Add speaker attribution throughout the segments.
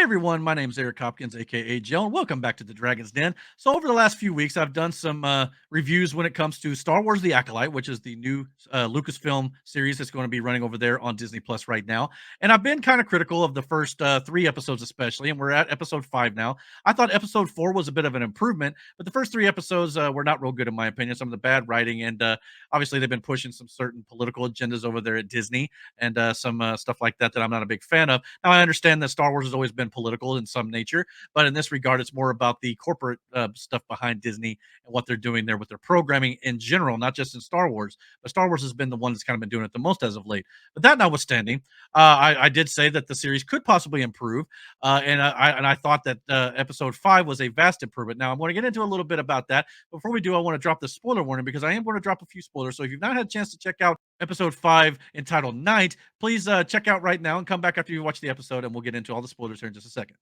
Speaker 1: everyone, my name's Eric Hopkins, aka Jill, and welcome back to the Dragon's Den. So, over the last few weeks, I've done some reviews when it comes to Star Wars: The Acolyte, which is the new Lucasfilm series that's going to be running over there on Disney Plus right now. And I've been kind of critical of the first three episodes, especially, and we're at episode 5 now. I thought episode 4 was a bit of an improvement, but the first three episodes were not real good, in my opinion. Some of the bad writing, and obviously, they've been pushing some certain political agendas over there at Disney and some stuff like that that I'm not a big fan of. Now, I understand that Star Wars has always been political in some nature, but in this regard, it's more about the corporate stuff behind Disney and what they're doing there with their programming in general, not just in Star Wars. But Star Wars has been the one that's kind of been doing it the most as of late. But that notwithstanding, I did say that the series could possibly improve, and I thought that Episode 5 was a vast improvement. Now, I'm going to get into a little bit about that. Before we do, I want to drop the spoiler warning because I am going to drop a few spoilers. So if you've not had a chance to check out Episode 5 entitled Night, please check out right now and come back after you watch the episode, and we'll get into all the spoilers here in just a second.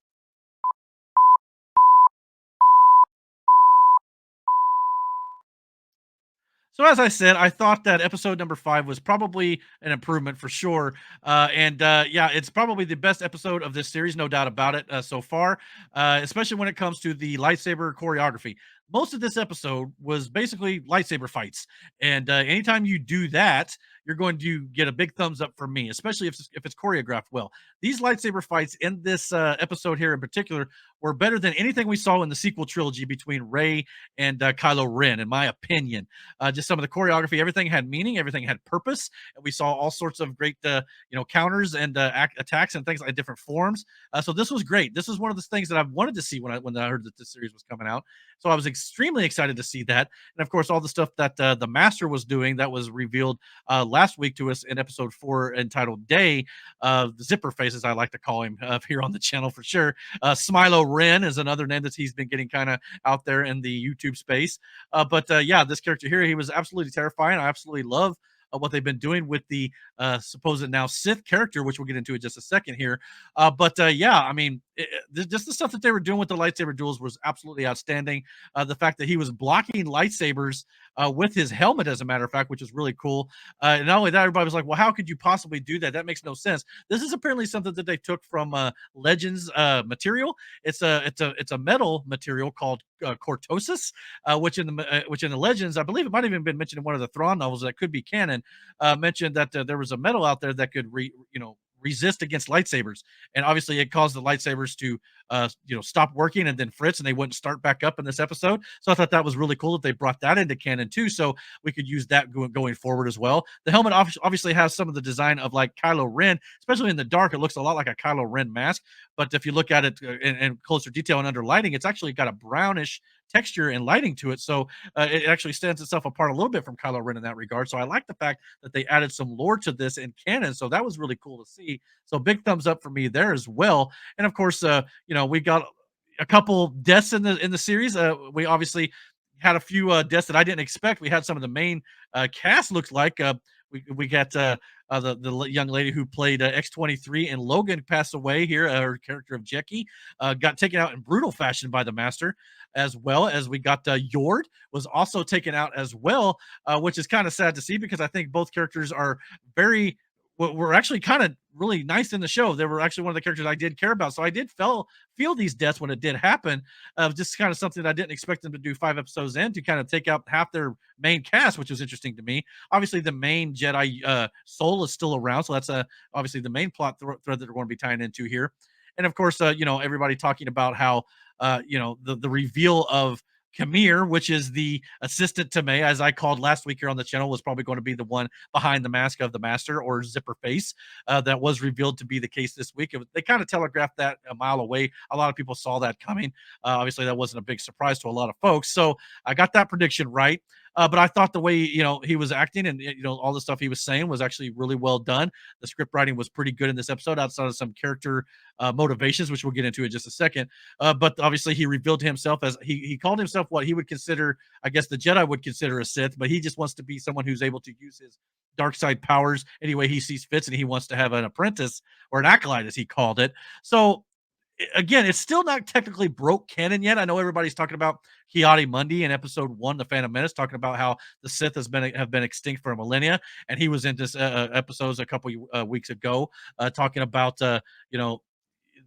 Speaker 1: So as I said, I thought that episode number 5 was probably an improvement for sure, and yeah, it's probably the best episode of this series, no doubt about it, so far, especially when it comes to the lightsaber choreography. Most of this episode was basically lightsaber fights, and anytime you do that, you're going to get a big thumbs up from me, especially if it's choreographed well. These lightsaber fights in this episode here in particular were better than anything we saw in the sequel trilogy between Rey and Kylo Ren, in my opinion. Just some of the choreography, everything had meaning, everything had purpose, and we saw all sorts of great, counters and attacks and things like different forms. So this was great. This is one of the things that I wanted to see when I heard that this series was coming out. So I was extremely excited to see that, and of course, all the stuff that the Master was doing that was revealed last week to us in episode 4 entitled Day. The Zipper Face, as I like to call him here on the channel for sure. Smilo Ren is another name that he's been getting kind of out there in the YouTube space. But yeah, this character here, he was absolutely terrifying. I absolutely love what they've been doing with the supposed now Sith character, which we'll get into in just a second here. But yeah, I mean, just the stuff that they were doing with the lightsaber duels was absolutely outstanding. The fact that he was blocking lightsabers with his helmet, as a matter of fact, which is really cool. And not only that, everybody was like, "Well, how could you possibly do that? That makes no sense." This is apparently something that they took from Legends material. It's a metal material called cortosis, which in the Legends, I believe it might have even been mentioned in one of the Thrawn novels that could be canon. Mentioned that there was a metal out there that could resist against lightsabers, and obviously it caused the lightsabers to stop working and then fritz, and they wouldn't start back up in this episode. So I thought that was really cool that they brought that into canon too, so we could use that going forward as well. The helmet obviously has some of the design of like Kylo Ren, especially in the dark. It looks a lot like a Kylo Ren mask, but if you look at it in closer detail and under lighting, it's actually got a brownish texture and lighting to it. So it actually stands itself apart a little bit from Kylo Ren in that regard. So I like the fact that they added some lore to this in canon. So that was really cool to see. So big thumbs up for me there as well. And of course, we got a couple deaths in the series. We obviously had a few deaths that I didn't expect. We had some of the main cast looks like. We got the young lady who played X-23 and Logan passed away here. Her character of Jecki got taken out in brutal fashion by the Master, as well as we got Yord was also taken out as well, which is kind of sad to see because I think both characters are very were actually kind of really nice in the show. They were actually one of the characters I did care about, so I did feel these deaths when it did happen. Just kind of something that I didn't expect them to do 5 episodes in, to kind of take out half their main cast, which was interesting to me. Obviously, the main Jedi soul is still around, so that's obviously the main plot thread that we're going to be tying into here. And of course, everybody talking about how the reveal of Kamir, which is the assistant to May, as I called last week here on the channel, was probably going to be the one behind the mask of the Master, or Zipper Face. That was revealed to be the case this week. They kind of telegraphed that a mile away. A lot of people saw that coming. Obviously, that wasn't a big surprise to a lot of folks. So I got that prediction right. But I thought the way he was acting and all the stuff he was saying was actually really well done. The script writing was pretty good in this episode, outside of some character motivations, which we'll get into in just a second. But obviously, he revealed to himself as he called himself what he would consider, I guess, the Jedi would consider a Sith, but he just wants to be someone who's able to use his dark side powers any way he sees fits, and he wants to have an apprentice or an acolyte, as he called it. So again, it's still not technically broke canon yet. I know everybody's talking about Kiadi Mundi in episode 1, The Phantom Menace, talking about how the Sith have been extinct for a millennia, and he was in this episodes a couple weeks ago, talking about you know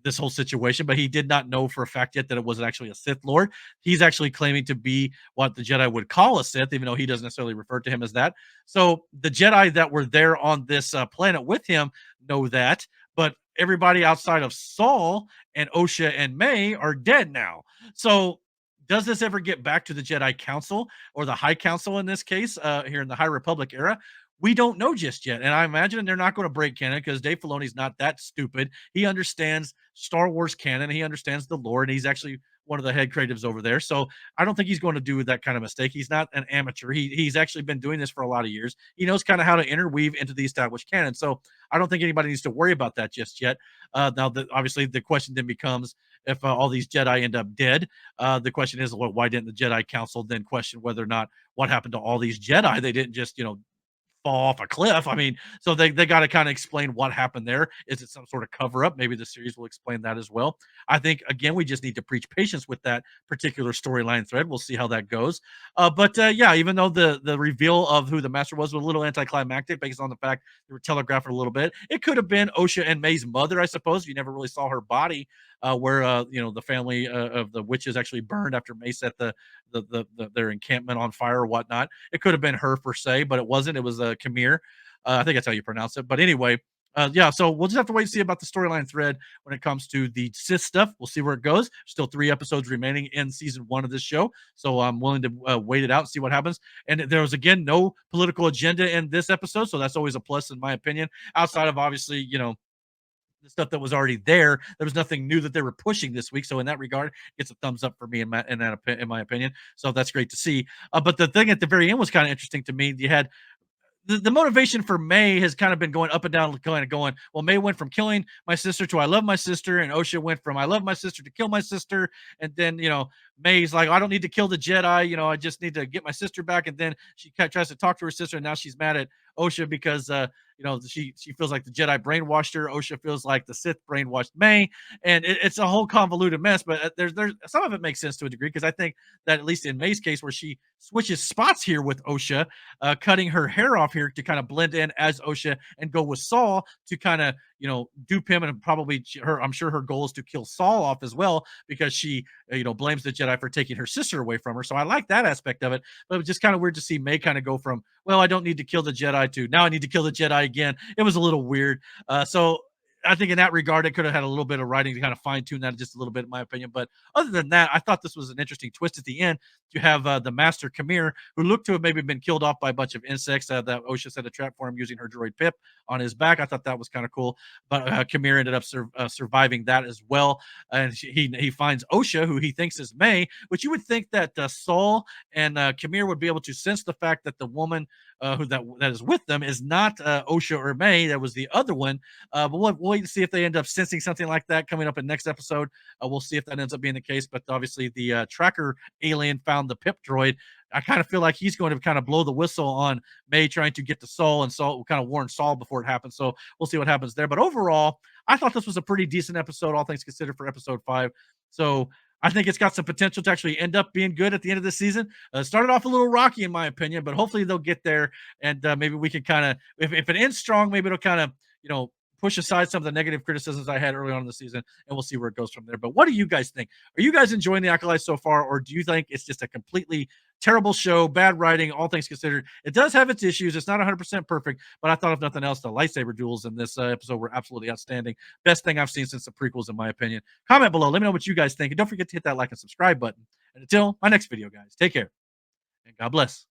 Speaker 1: this whole situation, but he did not know for a fact yet that it wasn't actually a Sith Lord. He's actually claiming to be what the Jedi would call a Sith, even though he doesn't necessarily refer to him as that. So the Jedi that were there on this planet with him know that, but everybody outside of Saul and Osha and May are dead now. So does this ever get back to the Jedi Council or the High Council in this case, here in the High Republic era? We don't know just yet. And I imagine they're not going to break canon because Dave Filoni's not that stupid. He understands Star Wars canon. He understands the lore, and he's actually one of the head creatives over there. So I don't think he's going to do that kind of mistake. He's not an amateur. He's actually been doing this for a lot of years. He knows kind of how to interweave into the established canon. So I don't think anybody needs to worry about that just yet. Now, obviously, the question then becomes if all these Jedi end up dead. The question is, well, why didn't the Jedi Council then question whether or not what happened to all these Jedi? They didn't just, fall off a cliff. I mean, so they got to kind of explain what happened there. Is it some sort of cover up? Maybe the series will explain that as well. I think again, we just need to preach patience with that particular storyline thread. We'll see how that goes. But yeah, even though the reveal of who the master was a little anticlimactic based on the fact they were telegraphing a little bit, it could have been Osha and May's mother, I suppose. You never really saw her body, where the family of the witches actually burned after May set their encampment on fire or whatnot. It could have been her per se, but it wasn't. It was Kamir. I think that's how you pronounce it. But anyway, yeah. So we'll just have to wait and see about the storyline thread when it comes to the Sith stuff. We'll see where it goes. Still 3 episodes remaining in season 1 of this show, so I'm willing to wait it out and see what happens. And there was again no political agenda in this episode, so that's always a plus in my opinion. Outside of obviously, the stuff that was already there. There was nothing new that they were pushing this week. So in that regard, it's a thumbs up for me in my opinion. So that's great to see. But the thing at the very end was kind of interesting to me. You had the motivation for May has kind of been going up and down, kind of going, well, May went from killing my sister to I love my sister, and Osha went from I love my sister to kill my sister. And then, May's like, I don't need to kill the Jedi, I just need to get my sister back. And then she tries to talk to her sister, and now she's mad at Osha because she feels like the Jedi brainwashed her. Osha feels like the Sith brainwashed May, and it's a whole convoluted mess. But there's some of it makes sense to a degree because I think that at least in May's case, where she switches spots here with Osha, cutting her hair off here to kind of blend in as Osha and go with Saul to kind of dupe him, and probably I'm sure her goal is to kill Saul off as well because she blames the Jedi for taking her sister away from her. So I like that aspect of it, but it was just kind of weird to see May kind of go from, well, I don't need to kill the Jedi to now I need to kill the Jedi again. It was a little weird. So I think in that regard, it could have had a little bit of writing to kind of fine tune that just a little bit, in my opinion. But other than that, I thought this was an interesting twist at the end to have the Master Kamir, who looked to have maybe been killed off by a bunch of insects that Osha set a trap for him using her droid Pip on his back. I thought that was kind of cool. But Kamir ended up surviving that as well. And he finds Osha, who he thinks is May, which you would think that Saul and Kamir would be able to sense the fact that the woman who that is with them is not Osha or May. That was the other one. But we'll wait to see if they end up sensing something like that coming up in next episode. We'll see if that ends up being the case. But obviously, the tracker alien found the Pip droid. I kind of feel like he's going to kind of blow the whistle on May trying to get to Saul, and Saul will kind of warn Saul before it happens. So we'll see what happens there. But overall, I thought this was a pretty decent episode, all things considered, for episode 5. So I think it's got some potential to actually end up being good at the end of the season. Started off a little rocky, in my opinion, but hopefully they'll get there. And maybe we can kind of, if it ends strong, maybe it'll kind of, push aside some of the negative criticisms I had early on in the season, and we'll see where it goes from there. But what do you guys think? Are you guys enjoying the Acolyte so far, or do you think it's just a completely terrible show, bad writing, all things considered? It does have its issues. It's not 100% perfect, but I thought if nothing else, the lightsaber duels in this episode were absolutely outstanding. Best thing I've seen since the prequels, in my opinion. Comment below. Let me know what you guys think, and don't forget to hit that like and subscribe button. And until my next video, guys, take care, and God bless.